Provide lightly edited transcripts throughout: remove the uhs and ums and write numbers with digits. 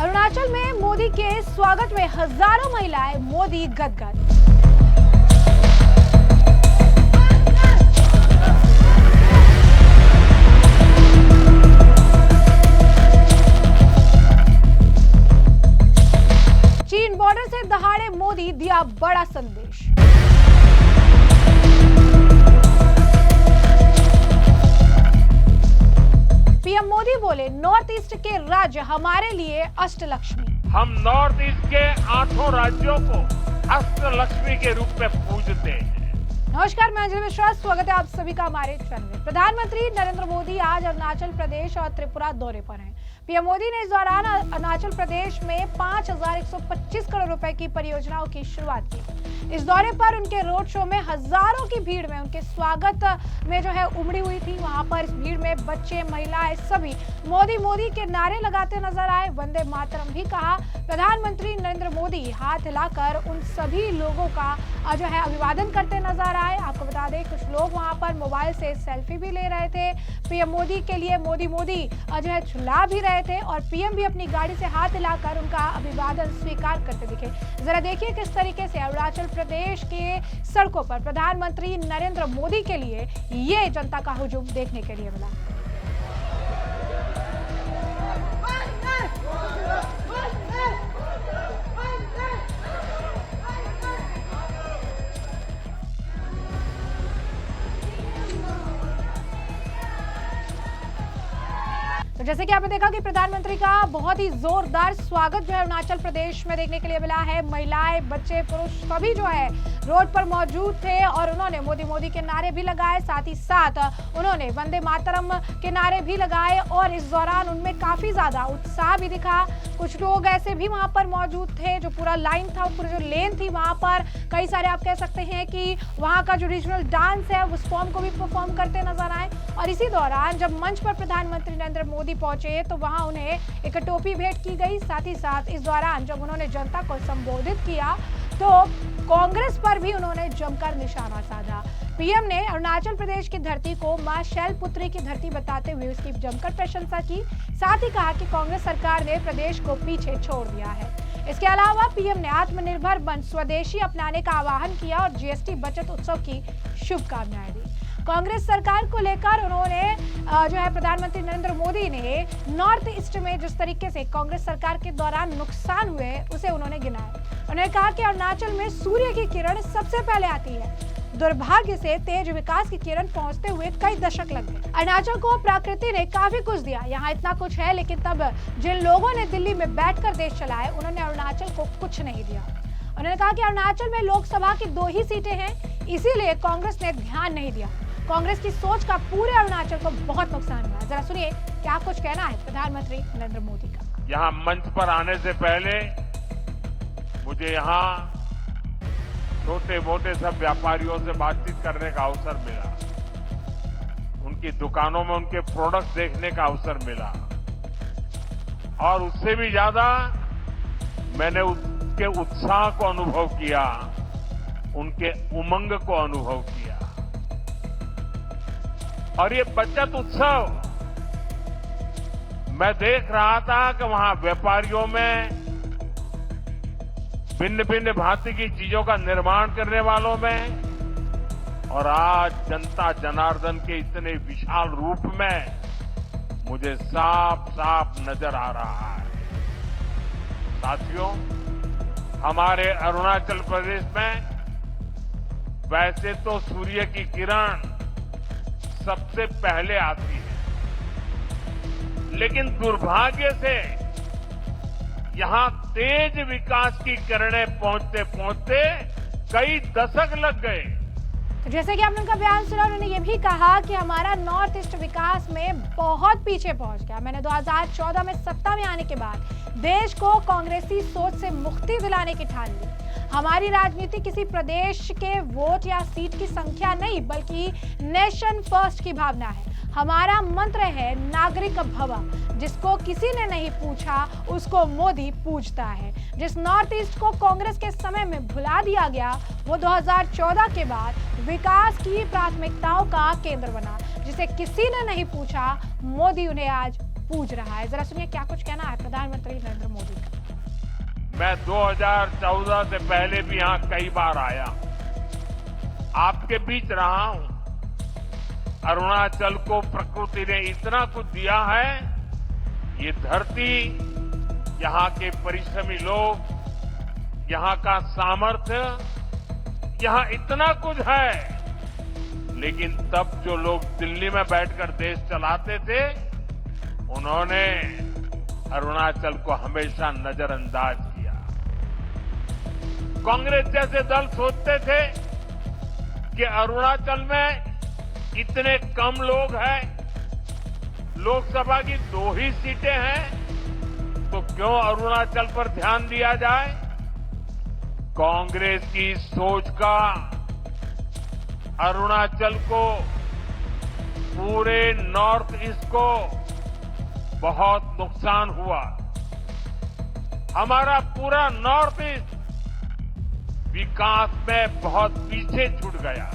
अरुणाचल में मोदी के स्वागत में हजारों महिलाएं, मोदी गदगद। चीन बॉर्डर से दहाड़े मोदी दिया बड़ा संदेश। पीएम मोदी बोले, नॉर्थ ईस्ट के राज्य हमारे लिए अष्टलक्ष्मी। हम नॉर्थ ईस्ट के 8 राज्यों को अष्टलक्ष्मी के रूप में पूजते हैं। नमस्कार, मैं अंजलि मिश्रा, स्वागत है आप सभी का हमारे चैनल में। प्रधानमंत्री नरेंद्र मोदी आज अरुणाचल प्रदेश और त्रिपुरा दौरे पर हैं। पीएम मोदी ने इस दौरान अरुणाचल प्रदेश में 5,125 करोड़ रुपए की परियोजनाओं की शुरुआत की। इस दौरे पर उनके रोड शो में हजारों की भीड़ में उनके स्वागत में जो है उमड़ी हुई थी। वहां पर इस भीड़ में बच्चे, महिलाएं सभी मोदी मोदी के नारे लगाते नजर आए। वंदे मातरम भी कहा। प्रधानमंत्री नरेंद्र मोदी हाथ हिलाकर उन सभी लोगों का जो है अभिवादन करते नजर आए। आपको बता दें, कुछ लोग वहां पर मोबाइल से सेल्फी भी ले रहे थे। पीएम मोदी के लिए मोदी मोदी जो है चिल्ला भी रहे थे और पीएम भी अपनी गाड़ी से हाथ हिलाकर उनका अभिवादन स्वीकार करते दिखे। जरा देखिए किस तरीके से अरुणाचल प्रदेश के सड़कों पर प्रधानमंत्री नरेंद्र मोदी के लिए ये जनता का हुजूम देखने के लिए मिला। तो जैसे कि आपने देखा कि प्रधानमंत्री का बहुत ही जोरदार स्वागत जो है अरुणाचल प्रदेश में देखने के लिए मिला है। महिलाएं, बच्चे, पुरुष सभी जो है रोड पर मौजूद थे और उन्होंने मोदी मोदी के नारे भी लगाए। साथ ही साथ उन्होंने वंदे मातरम के नारे भी लगाए और इस दौरान उनमें काफी ज्यादा उत्साह भी दिखा। कुछ लोग ऐसे भी वहां पर मौजूद थे, जो पूरा लाइन था, पूरी जो लेन थी, वहां पर कई सारे आप कह सकते हैं कि वहां का जो रीजनल डांस है उस फॉर्म को भी परफॉर्म करते नजर आए। और इसी दौरान जब मंच पर प्रधानमंत्री नरेंद्र मोदी पहुंचे तो वहां उन्हें एक टोपी भेंट की गई। साथ ही साथ इस दौरान जब उन्होंने जनता को संबोधित किया तो कांग्रेस पर भी उन्होंने जमकर निशाना साधा। पीएम ने अरुणाचल प्रदेश की धरती को मां शैलपुत्री की धरती बताते हुए उसकी जमकर प्रशंसा की। साथ ही कहा कि कांग्रेस सरकार ने प्रदेश को पीछे छोड़ दिया है। इसके अलावा पीएम ने आत्मनिर्भर बन स्वदेशी अपनाने का आह्वान किया और जीएसटी बचत उत्सव की शुभकामनाएं दी। कांग्रेस सरकार को लेकर उन्होंने जो है प्रधानमंत्री नरेंद्र मोदी ने नॉर्थ ईस्ट में जिस तरीके से कांग्रेस सरकार के दौरान नुकसान हुए उसे उन्होंने गिनाया। उन्होंने कहा कि अरुणाचल में सूर्य की किरण सबसे पहले आती है। दुर्भाग्य से तेज विकास की किरण पहुंचते हुए कई दशक लग गए। अरुणाचल को प्रकृति ने काफी कुछ दिया, यहाँ इतना कुछ है, लेकिन तब जिन लोगों ने दिल्ली में बैठकर देश चलाए उन्होंने अरुणाचल को कुछ नहीं दिया। उन्होंने कहा कि अरुणाचल में लोकसभा की 2 ही सीटें हैं, इसीलिए कांग्रेस ने ध्यान नहीं दिया। कांग्रेस की सोच का पूरे अरुणाचल को बहुत नुकसान हुआ। जरा सुनिए क्या कुछ कहना है प्रधानमंत्री नरेंद्र मोदी का। यहाँ मंच पर आने से पहले मुझे यहाँ छोटे मोटे सब व्यापारियों से बातचीत करने का अवसर मिला। उनकी दुकानों में उनके प्रोडक्ट देखने का अवसर मिला और उससे भी ज्यादा मैंने उनके उत्साह को अनुभव किया, उनके उमंग को अनुभव किया। और ये बचत उत्सव मैं देख रहा था कि वहां व्यापारियों में, भिन्न भिन्न भांति की चीजों का निर्माण करने वालों में और आज जनता जनार्दन के इतने विशाल रूप में मुझे साफ साफ नजर आ रहा है। साथियों, हमारे अरुणाचल प्रदेश में वैसे तो सूर्य की किरण सबसे पहले आती है, लेकिन दुर्भाग्य से यहां तेज विकास की किरणें पहुंचते पहुंचते कई दशक लग गए। तो जैसे कि आपने उनका बयान सुना, उन्होंने ये भी कहा कि हमारा नॉर्थ ईस्ट विकास में बहुत पीछे पहुंच गया। मैंने 2014 में सत्ता में आने के बाद देश को कांग्रेसी सोच से मुक्ति दिलाने की ठान ली। हमारी राजनीति किसी प्रदेश के वोट या सीट की संख्या नहीं, बल्कि नेशन फर्स्ट की भावना है। हमारा मंत्र है नागरिक भव। जिसको किसी ने नहीं पूछा उसको मोदी पूछता है। जिस नॉर्थ ईस्ट को कांग्रेस के समय में भुला दिया गया, वो 2014 के बाद विकास की प्राथमिकताओं का केंद्र बना। जिसे किसी ने नहीं पूछा, मोदी उन्हें आज पूछ रहा है। जरा सुनिए क्या कुछ कहना है प्रधानमंत्री नरेंद्र मोदी का। मैं 2014 से पहले भी यहां कई बार आया, आपके बीच रहा हूं। अरुणाचल को प्रकृति ने इतना कुछ दिया है, ये धरती, यहां के परिश्रमी लोग, यहां का सामर्थ्य, यहां इतना कुछ है। लेकिन तब जो लोग दिल्ली में बैठकर देश चलाते थे, उन्होंने अरुणाचल को हमेशा नजरअंदाज किया। कांग्रेस जैसे दल सोचते थे कि अरुणाचल में इतने कम लोग हैं, लोकसभा की 2 ही सीटें हैं, तो क्यों अरुणाचल पर ध्यान दिया जाए। कांग्रेस की सोच का अरुणाचल को, पूरे नॉर्थ ईस्ट को बहुत नुकसान हुआ। हमारा पूरा नॉर्थ ईस्ट विकास में बहुत पीछे छूट गया।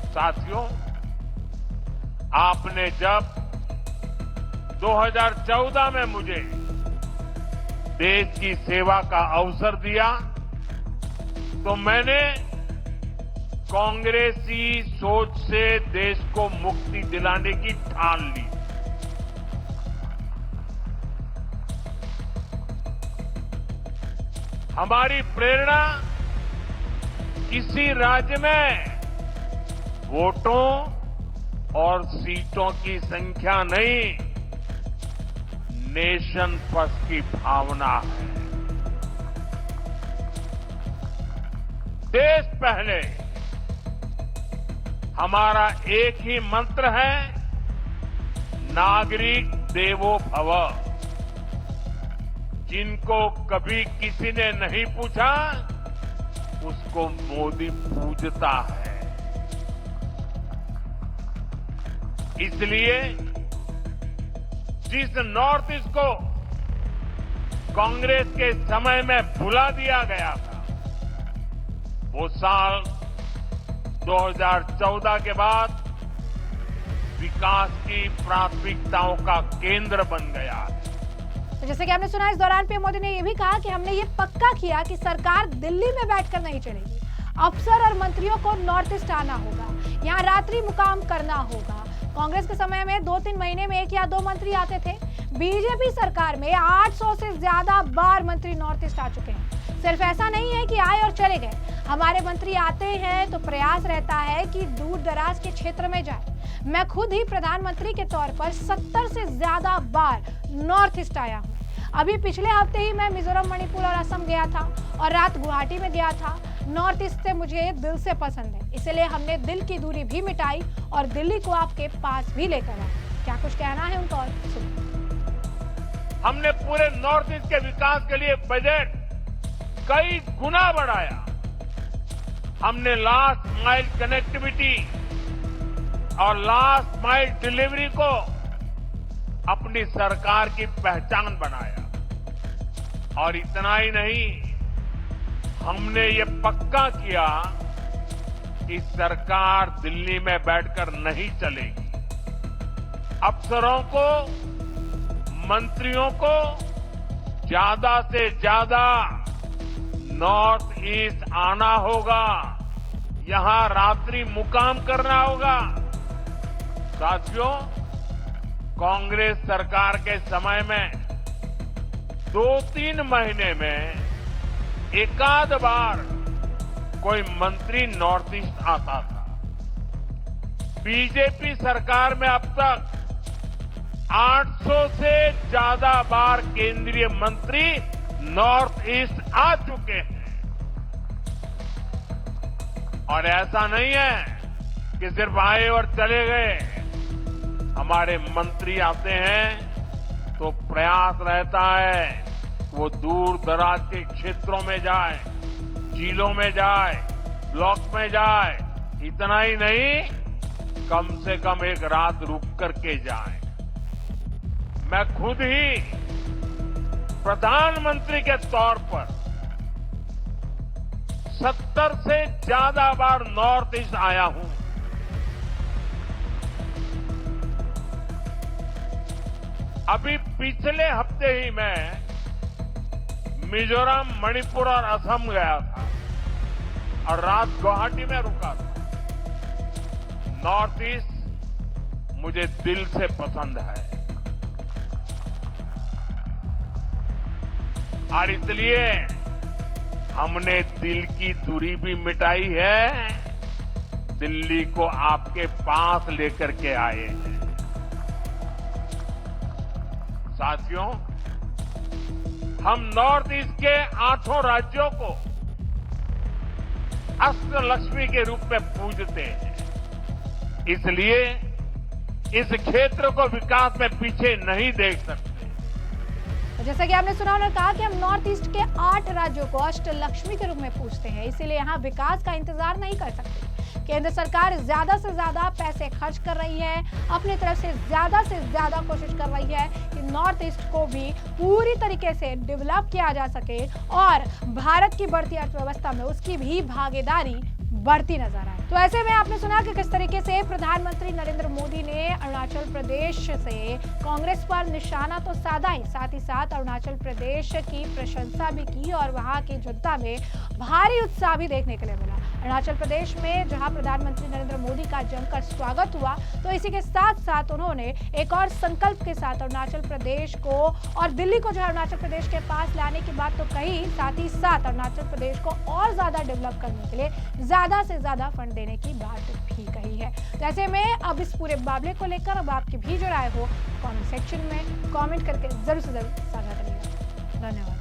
साथियों, आपने जब 2014 में मुझे देश की सेवा का अवसर दिया, तो मैंने कांग्रेसी सोच से देश को मुक्ति दिलाने की ठान ली। हमारी प्रेरणा किसी राज्य में वोटों और सीटों की संख्या नहीं, नेशन फर्स्ट की भावना है। देश पहले, हमारा एक ही मंत्र है, नागरिक देवो भव। जिनको कभी किसी ने नहीं पूछा, उसको मोदी पूजता है। इसलिए जिस नॉर्थ ईस्ट को कांग्रेस के समय में भुला दिया गया था, वो साल 2014 के बाद विकास की प्राथमिकताओं का केंद्र बन गया है। तो जैसे कि आपने सुना, इस दौरान पीएम मोदी ने यह भी कहा कि हमने ये पक्का किया कि सरकार दिल्ली में बैठकर नहीं चलेगी। अफसर और मंत्रियों को नॉर्थ ईस्ट आना होगा, यहाँ रात्रि मुकाम करना होगा। कांग्रेस के समय में 2-3 महीने में 1 या 2 मंत्री आते थे। बीजेपी सरकार में 800 से ज्यादा बार मंत्री नॉर्थ ईस्ट आ चुके हैं। सिर्फ ऐसा नहीं है कि आए और चले गए, हमारे मंत्री आते हैं तो प्रयास रहता है कि दूर दराज के क्षेत्र में जाए। मैं खुद ही प्रधानमंत्री के तौर पर 70 से ज्यादा बार नॉर्थ ईस्ट आया हूँ। अभी पिछले हफ्ते ही मैं मिजोरम, मणिपुर और असम गया था और रात गुवाहाटी में गया था। नॉर्थ ईस्ट से मुझे दिल से पसंद है, इसलिए हमने दिल की दूरी भी मिटाई और दिल्ली को आपके पास भी लेकर आए। क्या कुछ कहना है उनका, और सुनिए। हमने पूरे नॉर्थ ईस्ट के विकास के लिए बजट कई गुना बढ़ाया। हमने लास्ट माइल कनेक्टिविटी और लास्ट माइल डिलीवरी को अपनी सरकार की पहचान बनाया। और इतना ही नहीं, हमने ये पक्का किया कि सरकार दिल्ली में बैठकर नहीं चलेगी। अफसरों को, मंत्रियों को ज्यादा से ज्यादा नॉर्थ ईस्ट आना होगा, यहां रात्रि मुकाम करना होगा। साथियों, कांग्रेस सरकार के समय में 2-3 महीने में एकाध बार कोई मंत्री नॉर्थ ईस्ट आता था। बीजेपी सरकार में अब तक 800 से ज्यादा बार केंद्रीय मंत्री नॉर्थ ईस्ट आ चुके हैं। और ऐसा नहीं है कि सिर्फ आए और चले गए। हमारे मंत्री आते हैं तो प्रयास रहता है वो दूर दराज के क्षेत्रों में जाए, जिलों में जाए, ब्लॉक में जाए। इतना ही नहीं, कम से कम एक रात रुक करके जाए। मैं खुद ही प्रधानमंत्री के तौर पर 70 से ज्यादा बार नॉर्थ ईस्ट आया हूं। अभी पिछले हफ्ते ही मैं मिजोरम, मणिपुर और असम गया था और रात गुवाहाटी में रुका था। नॉर्थ ईस्ट मुझे दिल से पसंद है और इसलिए हमने दिल की दूरी भी मिटाई है, दिल्ली को आपके पास लेकर के आए हैं। साथियों, हम नॉर्थ ईस्ट के 8 राज्यों को अष्टलक्ष्मी के रूप में पूजते हैं, इसलिए इस क्षेत्र को विकास में पीछे नहीं देख सकते। जैसा कि आपने सुना, उन्होंने कहा कि हम नॉर्थ ईस्ट के 8 राज्यों को अष्टलक्ष्मी के रूप में पूजते हैं, इसीलिए यहाँ विकास का इंतजार नहीं कर सकते। केंद्र सरकार ज्यादा से ज्यादा पैसे खर्च कर रही है, अपनी तरफ से ज्यादा कोशिश कर रही है कि नॉर्थ ईस्ट को भी पूरी तरीके से डेवलप किया जा सके और भारत की बढ़ती अर्थव्यवस्था में उसकी भी भागीदारी बढ़ती नजर आए। तो ऐसे में आपने सुना कि किस तरीके से प्रधानमंत्री नरेंद्र मोदी ने अरुणाचल प्रदेश से कांग्रेस पर निशाना तो साधा ही, साथ ही साथ अरुणाचल प्रदेश की प्रशंसा भी की और वहां की जनता में भारी उत्साह भी देखने के लिए मिला। अरुणाचल प्रदेश में जहां प्रधानमंत्री नरेंद्र मोदी का जमकर स्वागत हुआ, तो इसी के साथ साथ उन्होंने एक और संकल्प के साथ अरुणाचल प्रदेश को और दिल्ली को जो है अरुणाचल प्रदेश के पास लाने की बात तो कही, साथ ही साथ अरुणाचल प्रदेश को और ज्यादा डेवलप करने के लिए ज्यादा से ज्यादा फंड देने की बात भी कही है। तो ऐसे में अब इस पूरे मामले को लेकर अब आपकी भी जो राय हो कमेंट सेक्शन में कमेंट करके जरूर से जरूर साझा करिएगा। धन्यवाद।